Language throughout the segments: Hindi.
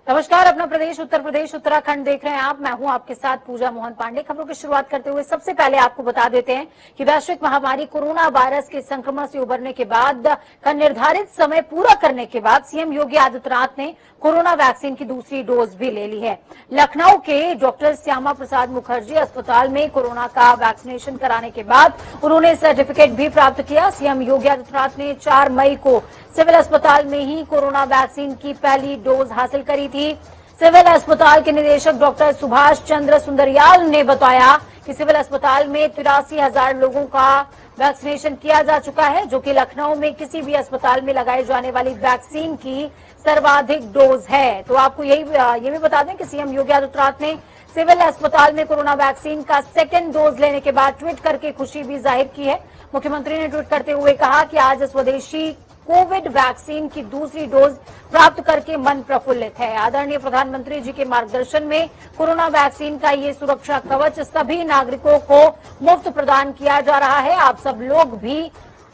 नमस्कार, अपना प्रदेश उत्तर प्रदेश उत्तराखंड देख रहे हैं आप। मैं हूं आपके साथ पूजा मोहन पांडे। खबरों की शुरुआत करते हुए सबसे पहले आपको बता देते हैं कि वैश्विक महामारी कोरोना वायरस के संक्रमण से उबरने के बाद का निर्धारित समय पूरा करने के बाद सीएम योगी आदित्यनाथ ने कोरोना वैक्सीन की दूसरी डोज भी ले ली है। लखनऊ के डॉक्टर श्यामा प्रसाद मुखर्जी अस्पताल में कोरोना का वैक्सीनेशन कराने के बाद उन्होंने सर्टिफिकेट भी प्राप्त किया। सीएम योगी आदित्यनाथ ने 4 मई को सिविल अस्पताल में ही कोरोना वैक्सीन की पहली डोज हासिल करी थी। सिविल अस्पताल के निदेशक डॉक्टर सुभाष चंद्र सुंदरयाल ने बताया कि सिविल अस्पताल में 83,000 लोगों का वैक्सीनेशन किया जा चुका है, जो कि लखनऊ में किसी भी अस्पताल में लगाई जाने वाली वैक्सीन की सर्वाधिक डोज है। तो आपको ये भी बता दें कि सीएम योगी आदित्यनाथ ने सिविल अस्पताल में कोरोना वैक्सीन का सेकेंड डोज लेने के बाद ट्वीट करके खुशी भी जाहिर की है। मुख्यमंत्री ने ट्वीट करते हुए कहा कि आज स्वदेशी कोविड वैक्सीन की दूसरी डोज प्राप्त करके मन प्रफुल्लित है। आदरणीय प्रधानमंत्री जी के मार्गदर्शन में कोरोना वैक्सीन का ये सुरक्षा कवच सभी नागरिकों को मुफ्त प्रदान किया जा रहा है। आप सब लोग भी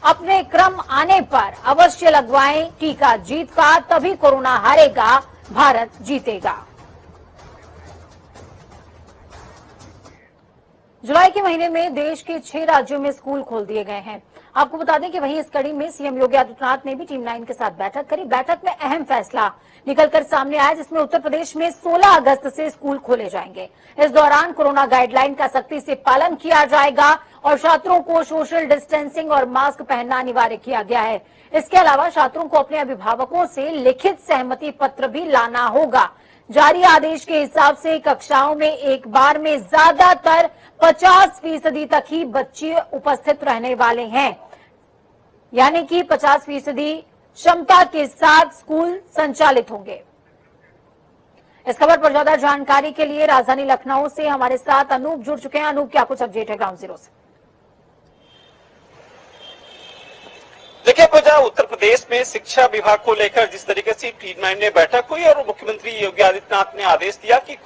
अपने क्रम आने पर अवश्य लगवाएं टीका। जीत का तभी कोरोना हारेगा, भारत जीतेगा। जुलाई के महीने में देश के 6 राज्यों में स्कूल खोल दिए गए हैं। आपको बता दें कि वहीं इस कड़ी में सीएम योगी आदित्यनाथ ने भी टीम 9 के साथ बैठक करी। बैठक में अहम फैसला निकलकर सामने आया, जिसमें उत्तर प्रदेश में 16 अगस्त से स्कूल खोले जाएंगे। इस दौरान कोरोना गाइडलाइन का सख्ती से पालन किया जाएगा और छात्रों को सोशल डिस्टेंसिंग और मास्क पहनना अनिवार्य किया गया है। इसके अलावा छात्रों को अपने अभिभावकों से लिखित सहमति पत्र भी लाना होगा। जारी आदेश के हिसाब से कक्षाओं में एक बार में ज्यादातर 50% तक ही बच्चे उपस्थित रहने वाले हैं, यानी कि 50% क्षमता के साथ स्कूल संचालित होंगे। इस खबर पर ज्यादा जानकारी के लिए राजधानी लखनऊ से हमारे साथ अनूप जुड़ चुके हैं। अनूप, क्या कुछ अपडेट है ग्राउंड जीरो से? देखिए पूजा, उत्तर प्रदेश में शिक्षा विभाग को लेकर जिस तरीके से टीम 9 ने बैठक हुई और मुख्यमंत्री योगी आदित्यनाथ ने आदेश दिया कि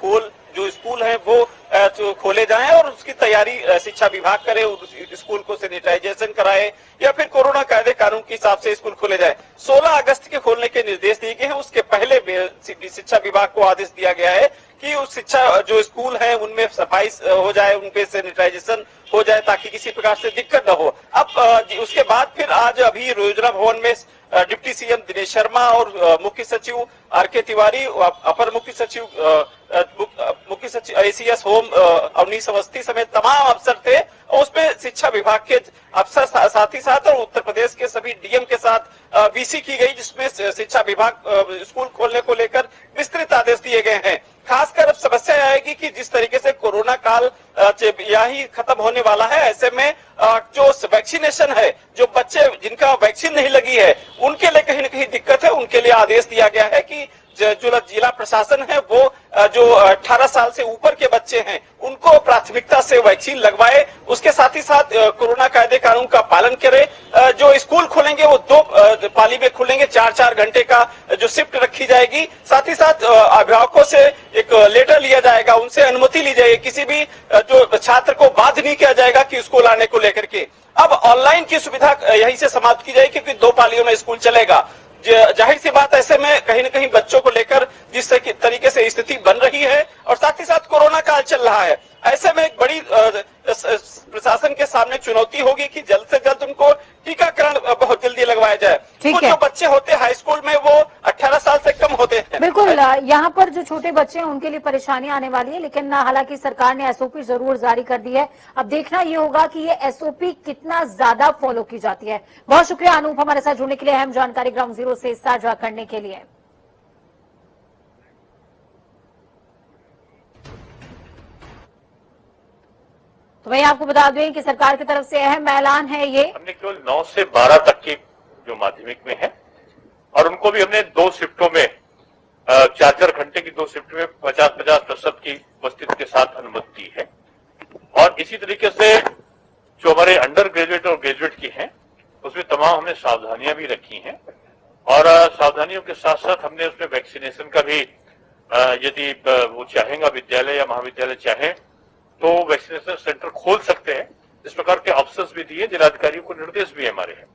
जो स्कूल हैं वो खोले जाएं और उसकी तैयारी शिक्षा विभाग करे, स्कूल को सैनिटाइजेशन कराए या फिर कोरोना कायदे कानून के हिसाब से स्कूल खोले जाए। 16 अगस्त के खोलने के निर्देश दिए गए हैं। उसके पहले शिक्षा विभाग को आदेश दिया गया है कि उस शिक्षा जो स्कूल है उनमें सफाई हो जाए, उनपे सैनिटाइजेशन हो जाए ताकि किसी प्रकार से दिक्कत न हो। अब उसके बाद फिर आज अभी योजना भवन में डिप्टी सीएम दिनेश शर्मा और मुख्य सचिव आर.के. तिवारी, अपर मुख्य सचिव ACS होम अवनीश अवस्थी समेत तमाम अफसर थे। उसमें शिक्षा विभाग के अफसर साथ ही साथ और उत्तर प्रदेश के सभी डीएम के साथ वीसी की गई, जिसमें शिक्षा विभाग स्कूल खोलने को लेकर विस्तृत आदेश दिए गए हैं। खासकर अब समस्या आएगी कि जिस तरीके से कोरोना काल यही खत्म होने वाला है, ऐसे में जो वैक्सीनेशन है, जो बच्चे जिनका वैक्सीन नहीं लगी है उनके लिए कहीं न कहीं दिक्कत है। उनके लिए आदेश दिया गया है कि जो जिला प्रशासन है वो जो 18 साल से ऊपर के बच्चे हैं उनको प्राथमिकता से वैक्सीन लगवाए। उसके साथ ही साथ कोरोना कायदे कानून का पालन करे। जो स्कूल खोलेंगे वो 2 पाली में खुलेंगे, 4-4 घंटे का जो शिफ्ट रखी जाएगी। साथ ही साथ अभिभावकों से एक लेटर लिया जाएगा, उनसे अनुमति ली जाएगी। किसी भी जो छात्र को बाध्य नहीं किया जाएगा कि स्कूल आने को लेकर के। अब ऑनलाइन की सुविधा यहीं से समाप्त की जाएगी क्योंकि 2 पालियों में स्कूल चलेगा। जाहिर सी बात, ऐसे में कहीं न कहीं बच्चों को लेकर जिस तरीके से स्थिति बन रही है और साथ ही साथ कोरोना काल चल रहा है, ऐसे में एक बड़ी प्रशासन के सामने चुनौती होगी कि जल्द से जल्द उनको टीकाकरण बहुत जल्दी लगवाया जाए। कुछ जो बच्चे होते हैं हाई स्कूल में वो 18 साल से कम होते हैं। बिल्कुल, यहाँ पर जो छोटे बच्चे हैं उनके लिए परेशानी आने वाली है, लेकिन हालांकि सरकार ने एसओपी जरूर जारी कर दी है। अब देखना ये होगा कि ये एसओपी कितना ज्यादा फॉलो की जाती है। बहुत शुक्रिया अनूप, हमारे साथ जुड़ने के लिए, अहम जानकारी ग्राउंड जीरो से साझा करने के लिए। तो वही आपको बता दें कि सरकार की तरफ से अहम ऐलान है। ये हमने केवल 9 से 12 तक की जो माध्यमिक में है और उनको भी हमने 2 शिफ्टों में 4-4 घंटे की 2 शिफ्ट में 50-50% की उपस्थिति के साथ अनुमति दी है। और इसी तरीके से जो हमारे अंडर ग्रेजुएट और ग्रेजुएट की हैं उसमें तमाम हमने सावधानियां भी रखी हैं और सावधानियों के साथ साथ हमने उसमें वैक्सीनेशन का भी यदि वो चाहेगा विद्यालय या महाविद्यालय चाहे तो वैक्सीनेशन सेंटर खोल सकते हैं। इस प्रकार के ऑप्शंस भी दिए, जिलाधिकारियों को निर्देश भी हमारे हैं।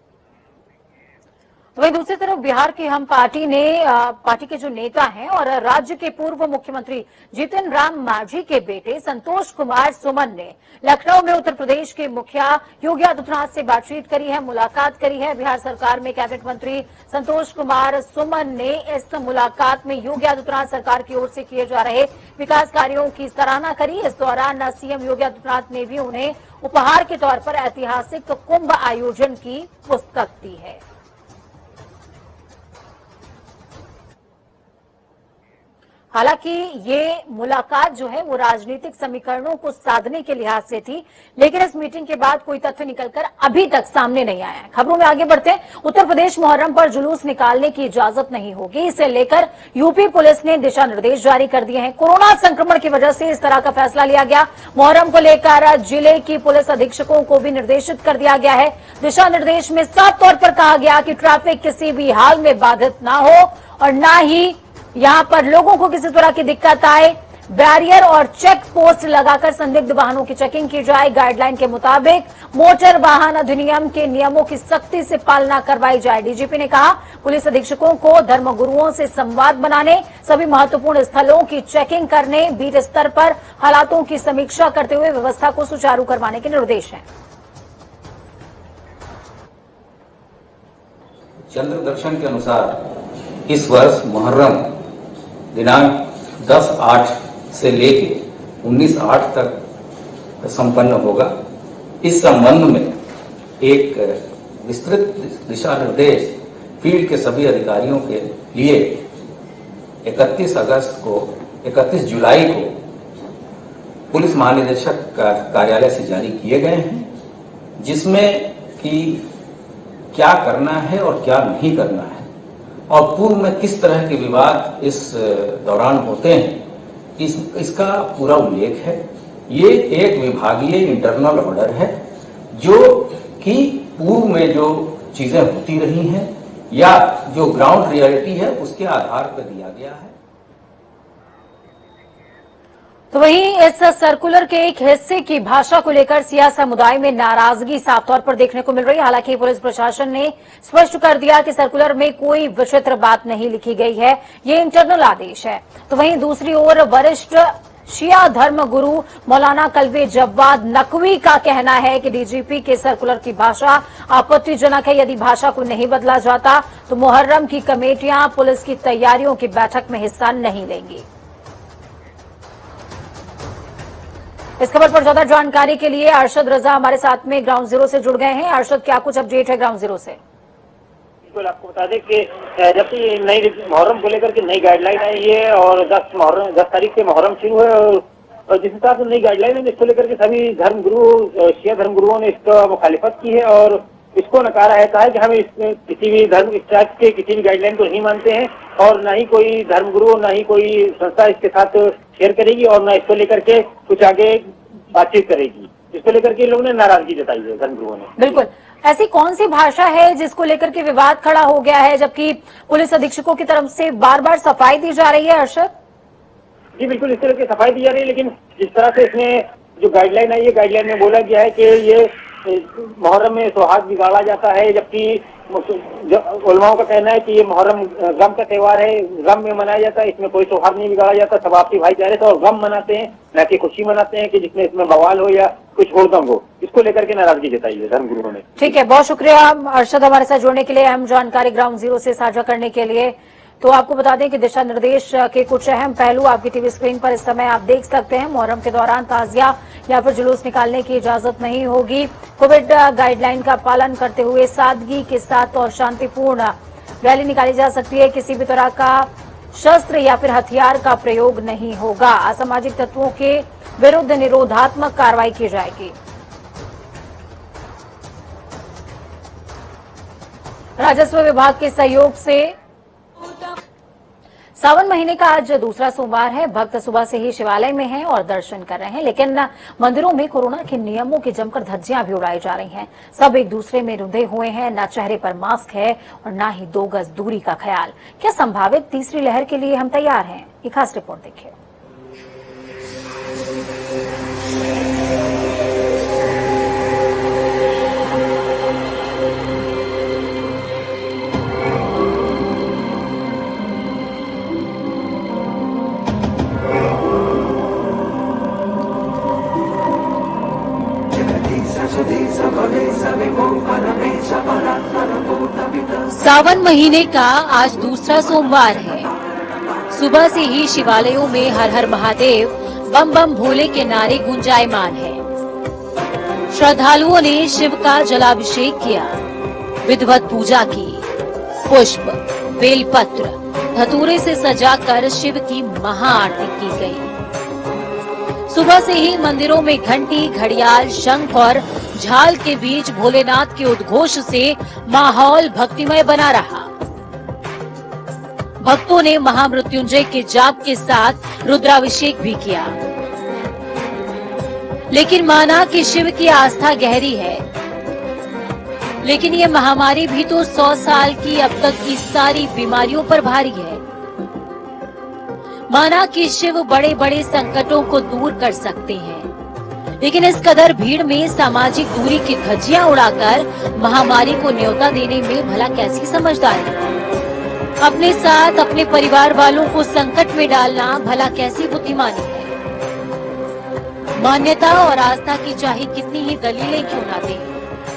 तो वहीं दूसरी तरफ बिहार की हम पार्टी के जो नेता हैं और राज्य के पूर्व मुख्यमंत्री जितिन राम मांझी के बेटे संतोष कुमार सुमन ने लखनऊ में उत्तर प्रदेश के मुखिया योगी आदित्यनाथ से बातचीत करी है, मुलाकात करी है। बिहार सरकार में कैबिनेट मंत्री संतोष कुमार सुमन ने इस मुलाकात में योगी आदित्यनाथ सरकार की ओर से किए जा रहे विकास कार्यों की सराहना करी। इस दौरान सीएम योगी आदित्यनाथ ने भी उन्हें उपहार के तौर पर ऐतिहासिक कुंभ आयोजन की पुस्तक दी है। हालांकि ये मुलाकात जो है वो राजनीतिक समीकरणों को साधने के लिहाज से थी, लेकिन इस मीटिंग के बाद कोई तथ्य निकलकर अभी तक सामने नहीं आया है। खबरों में आगे बढ़ते हैं। उत्तर प्रदेश मुहर्रम पर जुलूस निकालने की इजाजत नहीं होगी, इसे लेकर यूपी पुलिस ने दिशा निर्देश जारी कर दिए हैं। कोरोना संक्रमण की वजह से इस तरह का फैसला लिया गया। मुहर्रम को लेकर जिले की पुलिस अधीक्षकों को भी निर्देशित कर दिया गया है। दिशा निर्देश में साफ तौर पर कहा गया कि ट्रैफिक किसी भी हाल में बाधित ना हो और न ही यहां पर लोगों को किसी तरह की दिक्कत आए। बैरियर और चेक पोस्ट लगाकर संदिग्ध वाहनों की चेकिंग की जाए। गाइडलाइन के मुताबिक मोटर वाहन अधिनियम के नियमों की सख्ती से पालना करवाई जाए। डीजीपी ने कहा पुलिस अधीक्षकों को धर्मगुरुओं से संवाद बनाने, सभी महत्वपूर्ण स्थलों की चेकिंग करने, बीट स्तर पर हालातों की समीक्षा करते हुए व्यवस्था को सुचारू करवाने के निर्देश हैं। चंद्र दर्शन के अनुसार इस वर्ष मुहर्रम दिनांक 10/8 से लेकर 19/8 तक संपन्न होगा। इस संबंध में एक विस्तृत दिशा निर्देश फील्ड के सभी अधिकारियों के लिए 31 जुलाई को पुलिस महानिदेशक का कार्यालय से जारी किए गए हैं, जिसमें कि क्या करना है और क्या नहीं करना है और पूर्व में किस तरह के विवाद इस दौरान होते हैं, इसका पूरा उल्लेख है। ये एक विभागीय इंटरनल ऑर्डर है जो कि पूर्व में जो चीजें होती रही हैं या जो ग्राउंड रियलिटी है उसके आधार पर दिया गया है। तो वहीं इस सर्कुलर के एक हिस्से की भाषा को लेकर सिया समुदाय में नाराजगी साफ तौर पर देखने को मिल रही है। हालांकि पुलिस प्रशासन ने स्पष्ट कर दिया कि सर्कुलर में कोई विचित्र बात नहीं लिखी गई है, ये इंटरनल आदेश है। तो वहीं दूसरी ओर वरिष्ठ शिया धर्म गुरु मौलाना कल्बे जव्वाद नकवी का कहना है कि डीजीपी के सर्कुलर की भाषा आपत्तिजनक है। यदि भाषा को नहीं बदला जाता तो मुहर्रम की कमेटियां पुलिस की तैयारियों की बैठक में हिस्सा नहीं लेंगी। इस खबर पर ज्यादा जानकारी के लिए अरशद रजा हमारे साथ में ग्राउंड जीरो से जुड़ गए हैं। अरशद, क्या कुछ अपडेट है ग्राउंड जीरो से? बिल्कुल, आपको बता दें कि जब से नई मुहर्रम को लेकर के नई गाइडलाइन आई है और 10 तारीख से मुहर्रम शुरू है और जिस हिसाब से नई गाइडलाइन है इसको लेकर के सभी धर्मगुरु शिया धर्मगुरुओं ने इसका मुखालिफत की है और इसको नकारा है कि हम इसमें किसी भी धर्म के किसी भी गाइडलाइन को नहीं मानते हैं और न ही कोई धर्मगुरु न ही कोई संस्था इसके साथ शेयर करेगी और न इसको लेकर के कुछ आगे बातचीत करेगी। इसको लेकर के लोगों ने नाराजगी जताई है धर्मगुरुओं ने। बिल्कुल, ऐसी कौन सी भाषा है जिसको लेकर के विवाद खड़ा हो गया है, जबकि पुलिस अधीक्षकों की तरफ से बार बार सफाई दी जा रही है? अरशद जी बिल्कुल, इस तरह की सफाई दी जा रही है, लेकिन जिस तरह से इसमें जो गाइडलाइन आई है, गाइडलाइन में बोला गया है कि ये मुहर्रम में सौहार्द बिगाड़ा जाता है, जबकि उलमाओं का कहना है कि ये मुहर्रम गम का त्योहार है, गम में मनाया जाता है, इसमें कोई सौहार्द नहीं बिगाड़ा जाता। सब आपसी भाईचारे से और गम मनाते हैं, न कि खुशी मनाते हैं कि जिसमें इसमें बवाल हो या कुछ होड़दंग हो। इसको लेकर के नाराजगी जताई है धर्मगुरुओं ने। ठीक है, बहुत शुक्रिया अरशद हमारे साथ जुड़ने के लिए, अहम जानकारी ग्राउंड जीरो से साझा करने के लिए। तो आपको बता दें कि दिशा निर्देश के कुछ अहम पहलू आपकी टीवी स्क्रीन पर इस समय आप देख सकते हैं। मुहर्रम के दौरान ताजिया या फिर जुलूस निकालने की इजाजत नहीं होगी। कोविड गाइडलाइन का पालन करते हुए सादगी के साथ और शांतिपूर्ण रैली निकाली जा सकती है। किसी भी तरह का शस्त्र या फिर हथियार का प्रयोग नहीं होगा। असामाजिक तत्वों के विरुद्ध निरोधात्मक कार्रवाई की जाएगी। राजस्व विभाग के सहयोग से सावन महीने का आज दूसरा सोमवार है। भक्त सुबह से ही शिवालय में हैं और दर्शन कर रहे हैं, लेकिन मंदिरों में कोरोना के नियमों की जमकर धज्जियां भी उड़ाई जा रही हैं। सब एक दूसरे में रुंधे हुए हैं, ना चेहरे पर मास्क है और ना ही 2 गज दूरी का ख्याल। क्या संभावित तीसरी लहर के लिए हम तैयार हैं? ये खास रिपोर्ट देखिए। सावन महीने का आज दूसरा सोमवार है। सुबह से ही शिवालयों में हर हर महादेव, बम बम भोले के नारे गुंजायमान हैं। श्रद्धालुओं ने शिव का जलाभिषेक किया, विधिवत पूजा की, पुष्प, बेलपत्र, धतूरे से सजाकर शिव की महाआरती की गई। सुबह से ही मंदिरों में घंटी, घड़ियाल, शंख और झाल के बीच भोलेनाथ के उद्घोष से माहौल भक्तिमय बना रहा। भक्तों ने महामृत्युंजय के जाप के साथ रुद्राभिषेक भी किया। लेकिन माना कि शिव की आस्था गहरी है, लेकिन ये महामारी भी तो 100 साल की अब तक की सारी बीमारियों पर भारी है। माना कि शिव बड़े बड़े संकटों को दूर कर सकते हैं, लेकिन इस कदर भीड़ में सामाजिक दूरी की धज्जियां उड़ाकर महामारी को न्योता देने में भला कैसी समझदारी? अपने साथ अपने परिवार वालों को संकट में डालना भला कैसी बुद्धिमानी है? मान्यता और आस्था की चाहे कितनी ही दलीलें क्यों ना दें,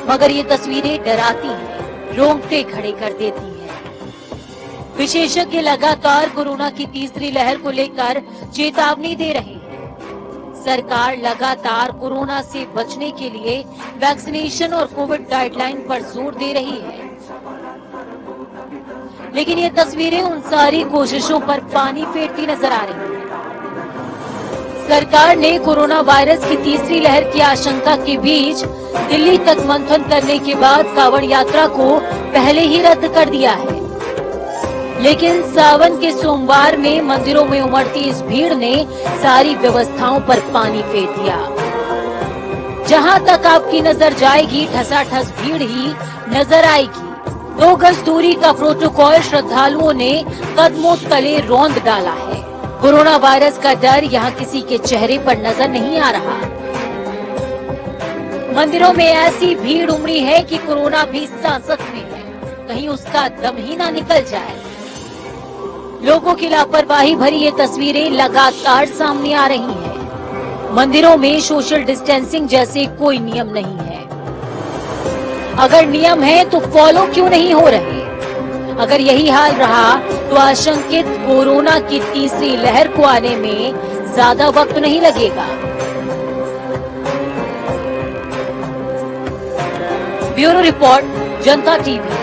मगर ये तस्वीरें डराती हैं, रोंगटे खड़े कर देती हैं। विशेषज्ञ लगातार कोरोना की तीसरी लहर को लेकर चेतावनी दे रहे हैं। सरकार लगातार कोरोना से बचने के लिए वैक्सीनेशन और कोविड गाइडलाइन पर जोर दे रही है, लेकिन ये तस्वीरें उन सारी कोशिशों पर पानी फेरती नजर आ रही हैं। सरकार ने कोरोना वायरस की तीसरी लहर की आशंका के बीच दिल्ली तक मंथन करने के बाद कांवड़ यात्रा को पहले ही रद्द कर दिया है। लेकिन सावन के सोमवार में मंदिरों में उमड़ती इस भीड़ ने सारी व्यवस्थाओं पर पानी फेर दिया। जहां तक आपकी नजर जाएगी, ठसाठस भीड़ ही नजर आएगी। 2 गज दूरी का प्रोटोकॉल श्रद्धालुओं ने कदमों तले रौंद डाला है। कोरोना वायरस का डर यहाँ किसी के चेहरे पर नजर नहीं आ रहा। मंदिरों में ऐसी भीड़ उमड़ी है कि कोरोना भी सांसत में है, कहीं उसका दम ही ना निकल जाए। लोगों की लापरवाही भरी ये तस्वीरें लगातार सामने आ रही हैं। मंदिरों में सोशल डिस्टेंसिंग जैसे कोई नियम नहीं है। अगर नियम है तो फॉलो क्यों नहीं हो रहे? अगर यही हाल रहा तो आशंकित कोरोना की तीसरी लहर को आने में ज्यादा वक्त नहीं लगेगा। ब्यूरो रिपोर्ट, जनता टीवी।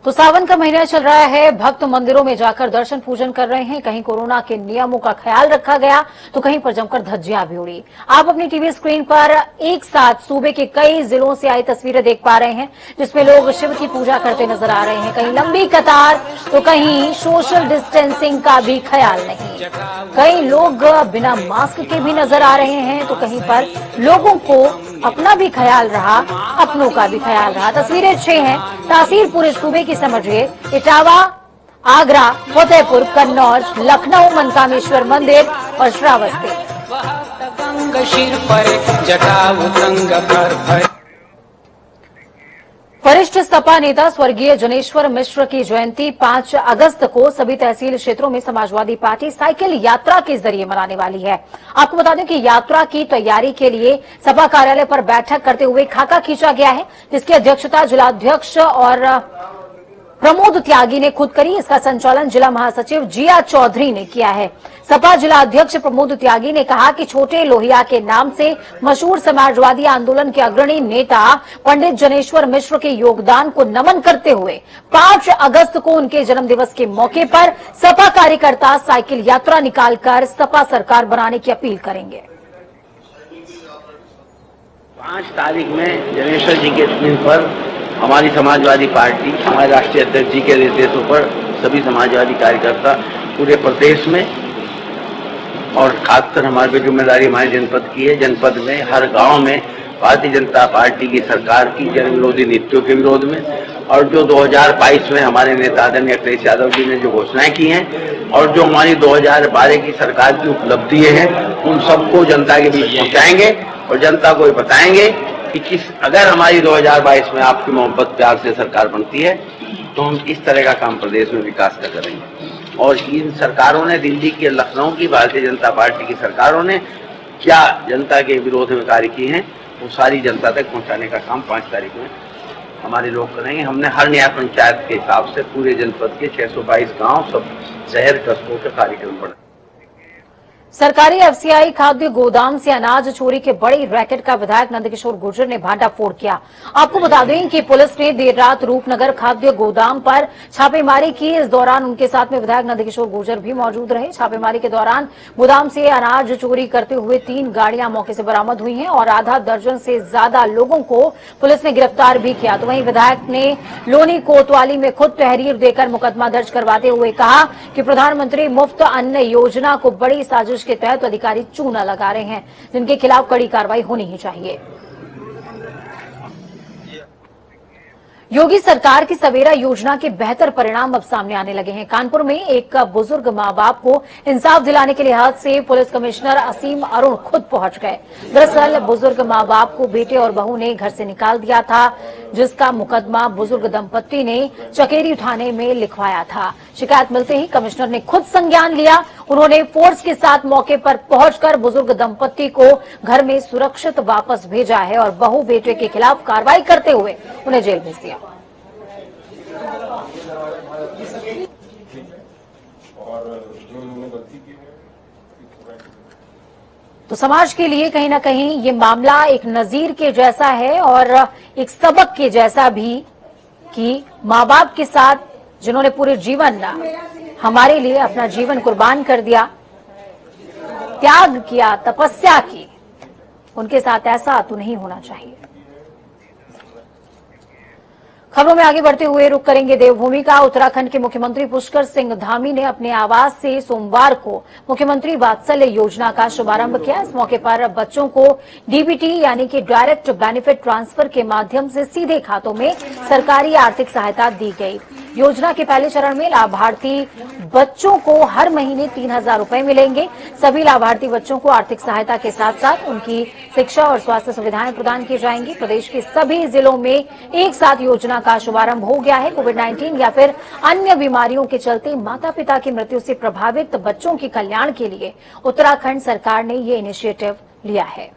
तो सावन का महीना चल रहा है, भक्त मंदिरों में जाकर दर्शन पूजन कर रहे हैं। कहीं कोरोना के नियमों का ख्याल रखा गया तो कहीं पर जमकर धज्जियां भी उड़ी। आप अपनी टीवी स्क्रीन पर एक साथ सूबे के कई जिलों से आई तस्वीरें देख पा रहे हैं, जिसमें लोग शिव की पूजा करते नजर आ रहे हैं। कहीं लंबी कतार तो कहीं सोशल डिस्टेंसिंग का भी ख्याल नहीं। कई लोग बिना मास्क के भी नजर आ रहे हैं, तो कहीं पर लोगों को अपना भी ख्याल रहा, अपनों का भी ख्याल रहा। तस्वीरें 6 हैं, तासीर पूरे सूबे की समझिए। इटावा, आगरा, फतेहपुर, कन्नौज, लखनऊ, मनकामेश्वर मंदिर और श्रावस्ती। वरिष्ठ सपा नेता स्वर्गीय जनेश्वर मिश्र की जयंती 5 अगस्त को सभी तहसील क्षेत्रों में समाजवादी पार्टी साइकिल यात्रा के जरिए मनाने वाली है। आपको बता दें कि यात्रा की तैयारी के लिए सपा कार्यालय पर बैठक करते हुए खाका खींचा गया है, जिसकी अध्यक्षता जिलाध्यक्ष और प्रमोद त्यागी ने खुद करी। इसका संचालन जिला महासचिव जिया चौधरी ने किया है। सपा जिला अध्यक्ष प्रमोद त्यागी ने कहा कि छोटे लोहिया के नाम से मशहूर समाजवादी आंदोलन के अग्रणी नेता पंडित जनेश्वर मिश्र के योगदान को नमन करते हुए 5 अगस्त को उनके जन्मदिवस के मौके पर सपा कार्यकर्ता साइकिल यात्रा निकालकर सपा सरकार बनाने की अपील करेंगे। 5 तारीख में जनेश्वर जी के दिन पर हमारी समाजवादी पार्टी, हमारे राष्ट्रीय अध्यक्ष जी के निर्देशों पर सभी समाजवादी कार्यकर्ता पूरे प्रदेश में और खासकर हमारी जिम्मेदारी हमारे जनपद की है। जनपद में हर गांव में भारतीय जनता पार्टी की सरकार की जन विरोधी नीतियों के विरोध में, और जो 2022 में हमारे नेता आदरणीय अखिलेश यादव जी ने जो घोषणाएं की हैं और जो हमारी 2012 की सरकार की उपलब्धियां हैं, उन सबको जनता के बीच पहुंचाएंगे और जनता को बताएंगे कि अगर हमारी 2022 में आपकी मोहब्बत प्यार से सरकार बनती है तो हम इस तरह का काम प्रदेश में विकास का करेंगे। और इन सरकारों ने, दिल्ली की, लखनऊ की भारतीय जनता पार्टी की सरकारों ने क्या जनता के विरोध में कार्य किए हैं वो सारी जनता तक पहुंचाने का काम 5 तारीख में हमारे लोग करेंगे। हमने हर न्याय पंचायत के हिसाब से पूरे जनपद के 622 गांव, सब शहर कस्बों के कार्यक्रम बढ़ा। सरकारी एफसीआई खाद्य गोदाम से अनाज चोरी के बड़ी रैकेट का विधायक नंदकिशोर गुर्जर ने भांडाफोड़ किया। आपको बता दें कि पुलिस ने देर रात रूपनगर खाद्य गोदाम पर छापेमारी की। इस दौरान उनके साथ में विधायक नंदकिशोर गुर्जर भी मौजूद रहे। छापेमारी के दौरान गोदाम से अनाज चोरी करते हुए 3 गाड़ियां मौके से बरामद हुई हैं और आधा दर्जन से ज्यादा लोगों को पुलिस ने गिरफ्तार भी किया। तो वहीं विधायक ने लोनी कोतवाली में खुद तहरीर देकर मुकदमा दर्ज करवाते हुए कहा कि प्रधानमंत्री मुफ्त अन्न योजना को बड़ी साजिश के तहत अधिकारी चूना लगा रहे हैं, जिनके खिलाफ कड़ी कार्रवाई होनी ही चाहिए। योगी सरकार की सवेरा योजना के बेहतर परिणाम अब सामने आने लगे हैं। कानपुर में एक बुजुर्ग मां बाप को इंसाफ दिलाने के लिहाज से पुलिस कमिश्नर असीम अरुण खुद पहुंच गए। दरअसल बुजुर्ग मां बाप को बेटे और बहू ने घर से निकाल दिया था, जिसका मुकदमा बुजुर्ग दंपत्ति ने चकेरी थाने में लिखवाया था। शिकायत मिलते ही कमिश्नर ने खुद संज्ञान लिया। उन्होंने फोर्स के साथ मौके पर पहुंचकर बुजुर्ग दंपत्ति को घर में सुरक्षित वापस भेजा है और बहू बेटे के खिलाफ कार्रवाई करते हुए उन्हें जेल भेज दिया। तो समाज के लिए कहीं ना कहीं ये मामला एक नजीर के जैसा है और एक सबक के जैसा भी कि माँ बाप के साथ जिन्होंने पूरे जीवन हमारे लिए अपना जीवन कुर्बान कर दिया, त्याग किया, तपस्या की, उनके साथ ऐसा तो नहीं होना चाहिए। खबरों में आगे बढ़ते हुए रुक करेंगे देवभूमि का। उत्तराखंड के मुख्यमंत्री पुष्कर सिंह धामी ने अपने आवास से सोमवार को मुख्यमंत्री वात्सल्य योजना का शुभारंभ किया। इस मौके पर बच्चों को डीबीटी यानी कि डायरेक्ट बेनिफिट ट्रांसफर के माध्यम से सीधे खातों में सरकारी आर्थिक सहायता दी गई। योजना के पहले चरण में लाभार्थी बच्चों को हर महीने 3,000 रुपए मिलेंगे। सभी लाभार्थी बच्चों को आर्थिक सहायता के साथ साथ उनकी शिक्षा और स्वास्थ्य सुविधाएं प्रदान की जाएंगी। प्रदेश के सभी जिलों में एक साथ योजना का शुभारंभ हो गया है। कोविड-19 या फिर अन्य बीमारियों के चलते माता पिता की मृत्यु से प्रभावित बच्चों के कल्याण के लिए उत्तराखंड सरकार ने ये इनिशिएटिव लिया है।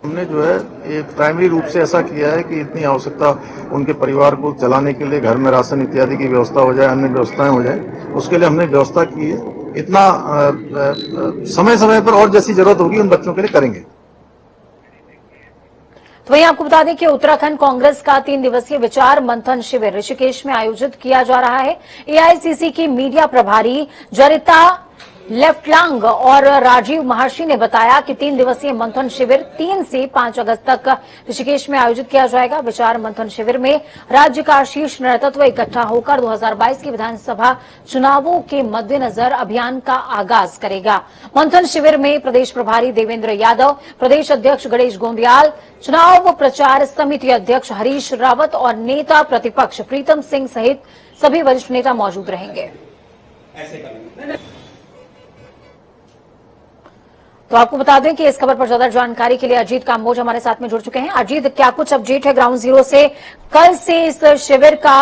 हमने जो है ये प्राइमरी रूप से ऐसा किया है कि इतनी आवश्यकता उनके परिवार को चलाने के लिए घर में राशन इत्यादि की व्यवस्था हो जाए, अन्य व्यवस्थाएं हो जाए, उसके लिए हमने व्यवस्था की है। इतना समय समय पर और जैसी जरूरत होगी उन बच्चों के लिए करेंगे। तो वहीं आपको बता दें कि उत्तराखंड कांग्रेस का 3 दिवसीय विचार मंथन शिविर ऋषिकेश में आयोजित किया जा रहा है। एआईसीसी की मीडिया प्रभारी जरिता लेफ्टलांग और राजीव महर्षि ने बताया कि 3 दिवसीय मंथन शिविर 3 से 5 अगस्त तक ऋषिकेश में आयोजित किया जाएगा। विचार मंथन शिविर में राज्य का शीर्ष नेतृत्व इकट्ठा होकर 2022 की विधानसभा चुनावों के मद्देनजर अभियान का आगाज करेगा। मंथन शिविर में प्रदेश प्रभारी देवेंद्र यादव, प्रदेश अध्यक्ष गणेश गोंदियाल, चुनाव प्रचार समिति अध्यक्ष हरीश रावत और नेता प्रतिपक्ष प्रीतम सिंह सहित सभी वरिष्ठ नेता मौजूद रहेंगे। तो आपको बता दें कि इस खबर पर ज्यादा जानकारी के लिए अजीत काम्बोज हमारे साथ में जुड़ चुके हैं। अजीत, क्या कुछ अपडेट है ग्राउंड जीरो से? कल से इस शिविर का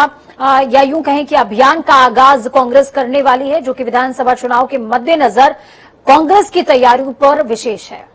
या यूं कहें कि अभियान का आगाज कांग्रेस करने वाली है, जो कि विधानसभा चुनाव के मद्देनजर कांग्रेस की तैयारियों पर विशेष है।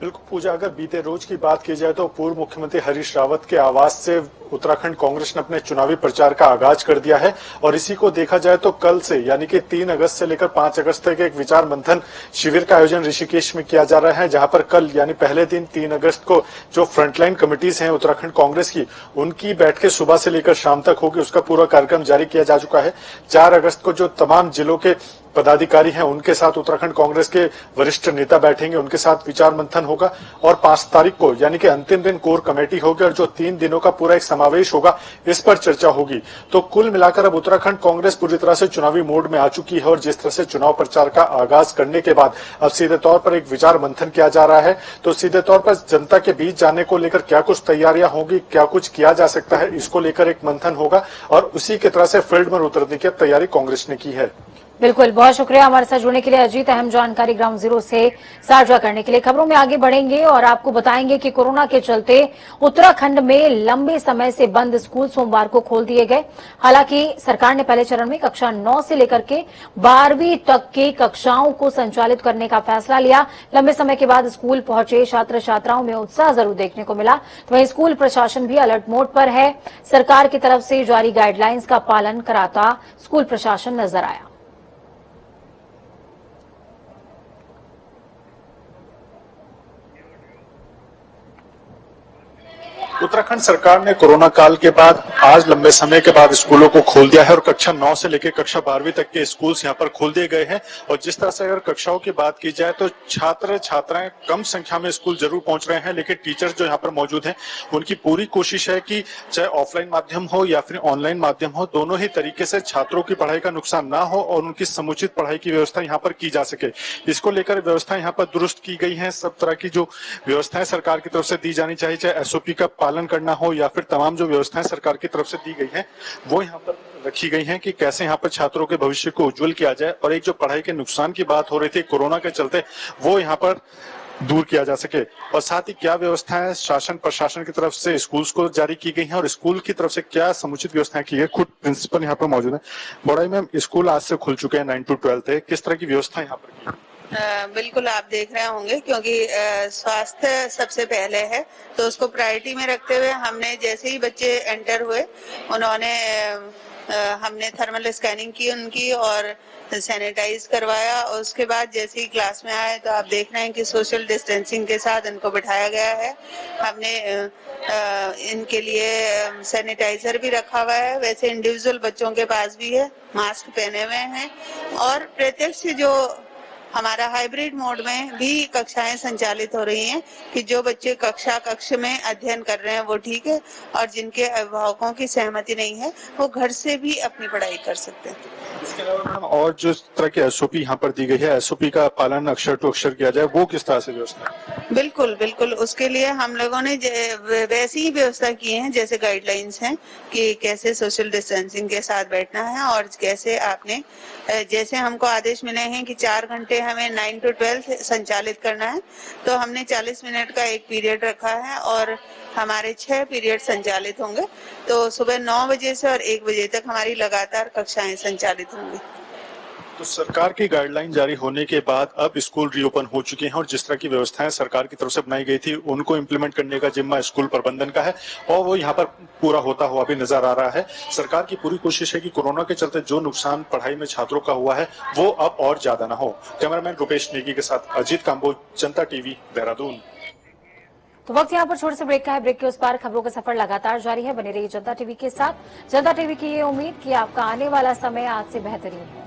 बिल्कुल पूजा, अगर बीते रोज की बात की जाए तो पूर्व मुख्यमंत्री हरीश रावत के आवास से उत्तराखंड कांग्रेस ने अपने चुनावी प्रचार का आगाज कर दिया है और इसी को देखा जाए तो कल से यानी कि 3 अगस्त से लेकर 5 अगस्त तक एक विचार मंथन शिविर का आयोजन ऋषिकेश में किया जा रहा है, जहां पर कल यानी पहले दिन 3 अगस्त को जो फ्रंटलाइन कमिटीज हैं उत्तराखंड कांग्रेस की, उनकी बैठकें सुबह से लेकर शाम तक होगी। उसका पूरा कार्यक्रम जारी किया जा चुका है। 4 अगस्त को जो तमाम जिलों के पदाधिकारी हैं उनके साथ उत्तराखंड कांग्रेस के वरिष्ठ नेता बैठेंगे, उनके साथ विचार मंथन होगा और 5 तारीख को यानी कि अंतिम दिन कोर कमेटी होगी और जो 3 दिनों का पूरा एक समावेश होगा इस पर चर्चा होगी। तो कुल मिलाकर अब उत्तराखंड कांग्रेस पूरी तरह से चुनावी मोड में आ चुकी है और जिस तरह से चुनाव प्रचार का आगाज करने के बाद अब सीधे तौर पर एक विचार मंथन किया जा रहा है। तो सीधे तौर पर जनता के बीच जाने को लेकर क्या कुछ तैयारियां होगी, क्या कुछ किया जा सकता है, इसको लेकर एक मंथन होगा और उसी की तरह से फील्ड में उतरने की तैयारी कांग्रेस ने की है। बिल्कुल, बहुत शुक्रिया हमारे साथ जुड़ने के लिए अजीत। अहम जानकारी ग्राउंड जीरो से साझा करने के लिए। खबरों में आगे बढ़ेंगे और आपको बताएंगे कि कोरोना के चलते उत्तराखंड में लंबे समय से बंद स्कूल सोमवार को खोल दिए गए। हालांकि सरकार ने पहले चरण में कक्षा 9 से लेकर के 12वीं तक की कक्षाओं को संचालित करने का फैसला लिया। लंबे समय के बाद स्कूल पहुंचे छात्र छात्राओं में उत्साह जरूर देखने को मिला। तो वहीं स्कूल प्रशासन भी अलर्ट मोड पर है। सरकार की तरफ से जारी गाइडलाइंस का पालन कराता स्कूल प्रशासन नजर आया। उत्तराखंड सरकार ने कोरोना काल के बाद आज लंबे समय के बाद स्कूलों को खोल दिया है और कक्षा 9 से लेकर कक्षा 12वीं तक के स्कूल्स यहां पर खोल दिए गए हैं। और जिस तरह से अगर कक्षाओं की बात की जाए तो छात्र छात्राएं कम संख्या में स्कूल जरूर पहुंच रहे हैं, लेकिन टीचर्स जो यहाँ पर मौजूद हैं उनकी पूरी कोशिश है कि चाहे ऑफलाइन माध्यम हो या फिर ऑनलाइन माध्यम हो, दोनों ही तरीके से छात्रों की पढ़ाई का नुकसान ना हो और उनकी समुचित पढ़ाई की व्यवस्था यहाँ पर की जा सके। इसको लेकर व्यवस्था यहाँ पर दुरुस्त की गई है। सब तरह की जो व्यवस्थाएं सरकार की तरफ से दी जानी चाहिए, चाहे एसओपी का पालन करना हो या फिर तमाम जो व्यवस्थाएं सरकार की तरफ से दी गई हैं, वो यहाँ पर रखी गई हैं कि कैसे यहाँ पर छात्रों के भविष्य को उज्जवल किया जाए। और एक जो पढ़ाई के नुकसान की बात हो रही थी कोरोना के चलते, वो यहाँ पर दूर किया जा सके। और साथ ही क्या व्यवस्थाएं शासन प्रशासन की तरफ से स्कूल्स को जारी की गई हैं और स्कूल की तरफ से क्या समुचित व्यवस्थाएं की गई। खुद प्रिंसिपल यहाँ पर मौजूद है। बड़ाई मैम, स्कूल आज से खुल चुके हैं 9 to 12 है, किस तरह की व्यवस्था यहाँ पर की? बिल्कुल आप देख रहे होंगे, क्योंकि स्वास्थ्य सबसे पहले है तो उसको प्रायोरिटी में रखते हुए हमने जैसे ही बच्चे एंटर हुए उन्होंने हमने थर्मल स्कैनिंग की उनकी और सैनिटाइज करवाया। और उसके बाद जैसे ही क्लास में आए तो आप देख रहे हैं कि सोशल डिस्टेंसिंग के साथ इनको बिठाया गया है। हमने इनके लिए सैनिटाइजर भी रखा हुआ है। वैसे इंडिविजुअल बच्चों के पास भी है, मास्क पहने हुए हैं। और प्रत्यक्ष जो हमारा हाइब्रिड मोड में भी कक्षाएं संचालित हो रही हैं कि जो बच्चे कक्ष में अध्ययन कर रहे हैं वो ठीक है, और जिनके अभिभावकों की सहमति नहीं है वो घर से भी अपनी पढ़ाई कर सकते हैं। इसके अलावा मैम और जो तरह की एसओपी यहाँ पर दी गई है, एसओपी का पालन अक्षर टू अक्षर किया जाए, वो किस तरह से व्यवस्था है? बिल्कुल बिल्कुल, उसके लिए हम लोगों ने वैसी ही व्यवस्था की है जैसे गाइडलाइंस हैं कि कैसे सोशल डिस्टेंसिंग के साथ बैठना है और कैसे आपने जैसे हमको आदेश मिले हैं कि 4 घंटे हमें 9 to 12 संचालित करना है, तो हमने 40 मिनट का एक पीरियड रखा है और हमारे 6 पीरियड संचालित होंगे। तो सुबह 9 बजे से और 1 बजे तक हमारी लगातार कक्षाएं संचालित होंगी। तो सरकार की गाइडलाइन जारी होने के बाद अब स्कूल रीओपन हो चुके हैं और जिस तरह की व्यवस्थाएं सरकार की तरफ से बनाई गई थी उनको इम्प्लीमेंट करने का जिम्मा स्कूल प्रबंधन का है और वो यहाँ पर पूरा होता हुआ भी नजर आ रहा है। सरकार की पूरी कोशिश है कि कोरोना के चलते जो नुकसान पढ़ाई में छात्रों का हुआ है वो अब और ज्यादा ना हो। कैमरामैन रुपेश नेगी के साथ अजीत काम्बोज, जनता टीवी, देहरादून। तो वक्त यहाँ पर छोटे से ब्रेक का है। ब्रेक के उस पार खबरों का सफर लगातार जारी है। बने रहिए जनता टीवी के साथ। जनता टीवी की ये उम्मीद कि आपका आने वाला समय आज से बेहतरीन है।